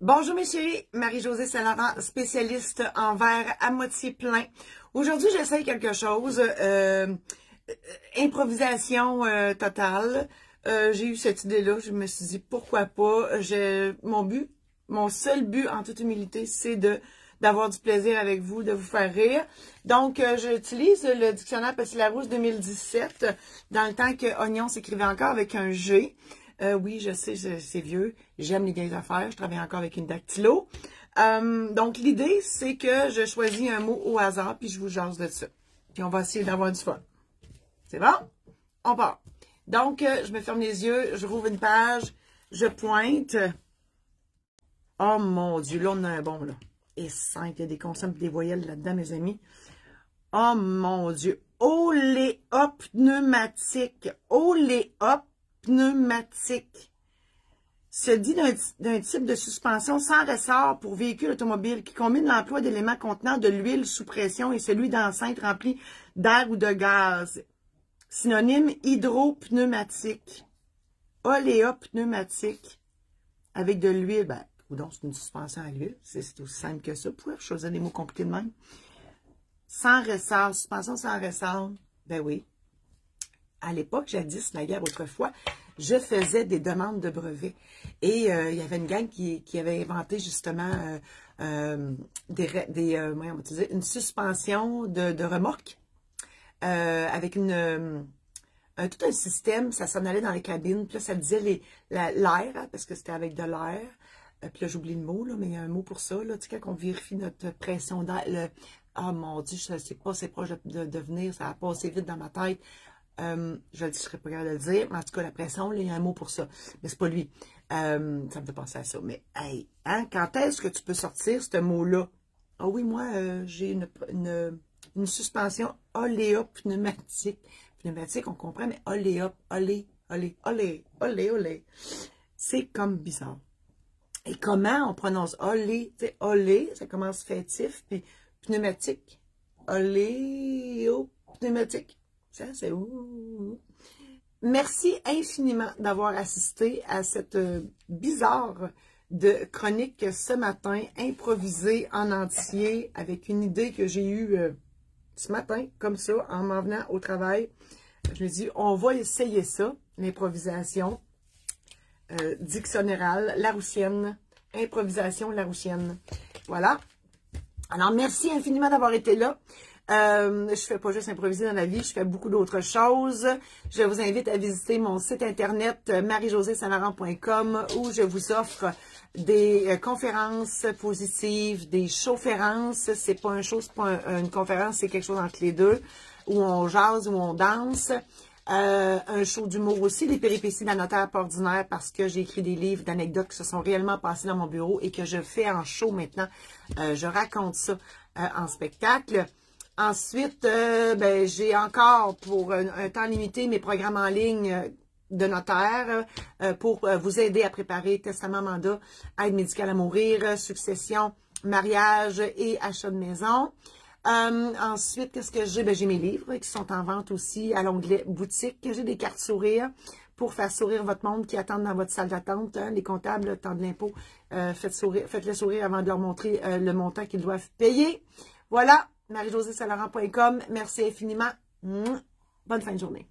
Bonjour mes chéris, Marie-Josée Saint-Laurent, spécialiste en verre à moitié plein. Aujourd'hui, j'essaye quelque chose, improvisation totale. J'ai eu cette idée-là, je me suis dit pourquoi pas. Mon seul but en toute humilité, c'est d'avoir du plaisir avec vous, de vous faire rire. Donc, j'utilise le dictionnaire Petit-Larousse 2017, dans le temps que Oignon s'écrivait encore avec un G. Oui, je sais, c'est vieux. J'aime les vieilles affaires. Je travaille encore avec une dactylo. Donc, l'idée, c'est que je choisis un mot au hasard, puis je vous jase de ça. Puis, on va essayer d'avoir du fun. C'est bon? On part. Donc, je me ferme les yeux, je rouvre une page, je pointe. Oh mon Dieu, là, on a un bon, là. Et 5, il y a des consonnes et des voyelles là-dedans, mes amis. Oh mon Dieu. Oléop pneumatique. Oléop pneumatique. Se dit d'un type de suspension sans ressort pour véhicule automobile qui combine l'emploi d'éléments contenant de l'huile sous pression et celui d'enceinte rempli d'air ou de gaz. Synonyme hydropneumatique. Oléop pneumatique. Avec de l'huile, ben, donc c'est une suspension à l'huile. C'est aussi simple que ça. Vous pouvez choisir des mots compliqués de même. Sans ressort, suspension sans ressort. Ben oui. À l'époque, jadis, naguère autrefois, je faisais des demandes de brevets. Et il y avait une gang qui avait inventé justement une suspension de remorque avec tout un système. Ça s'en allait dans les cabines. Puis là, ça disait l'air, hein, parce que c'était avec de l'air. Puis là, j'oublie le mot, là, mais il y a un mot pour ça. Là, tu sais, quand on vérifie notre pression d'air. Oh mon Dieu, je ne sais pas, c'est proche de venir. Ça a passé vite dans ma tête. Je ne serais pas capable de le dire, mais en tout cas, la pression, là, il y a un mot pour ça. Mais c'est pas lui. Ça me fait penser à ça. Mais, hey, hein, quand est-ce que tu peux sortir ce mot-là? Ah oui, moi, j'ai une suspension oléopneumatique. Pneumatique, on comprend, mais olé. C'est comme bizarre. Et comment on prononce olé? Tu sais, olé, ça commence fêtif, puis pneumatique. Oléopneumatique. Ça, c'est ouh. Merci infiniment d'avoir assisté à cette bizarre de chronique ce matin, improvisée en entier, avec une idée que j'ai eue ce matin, comme ça, en m'en venant au travail. Je me dis, on va essayer ça, l'improvisation dictionnérale, laroussienne, improvisation laroussienne. Voilà. Alors, merci infiniment d'avoir été là. Je fais pas juste improviser dans la vie, je fais beaucoup d'autres choses. Je vous invite à visiter mon site internet mariejosésaint-laurent.com où je vous offre des conférences positives, des showférences. C'est pas un show, c'est pas une conférence, c'est quelque chose entre les deux, où on jase, où on danse. Un show d'humour aussi, des péripéties d'un notaire pas ordinaire parce que j'ai écrit des livres d'anecdotes qui se sont réellement passées dans mon bureau et que je fais en show maintenant. Je raconte ça en spectacle. Ensuite, ben, j'ai encore pour un temps limité mes programmes en ligne de notaire pour vous aider à préparer testament, mandat, aide médicale à mourir, succession, mariage et achat de maison. Ensuite, qu'est-ce que j'ai? Ben, j'ai mes livres qui sont en vente aussi à l'onglet boutique. J'ai des cartes sourires pour faire sourire votre monde qui attendent dans votre salle d'attente. Hein, les comptables, le temps de l'impôt, faites-le sourire avant de leur montrer le montant qu'ils doivent payer. Voilà, mariejosésaint-laurent.com. Merci infiniment. Bonne fin de journée.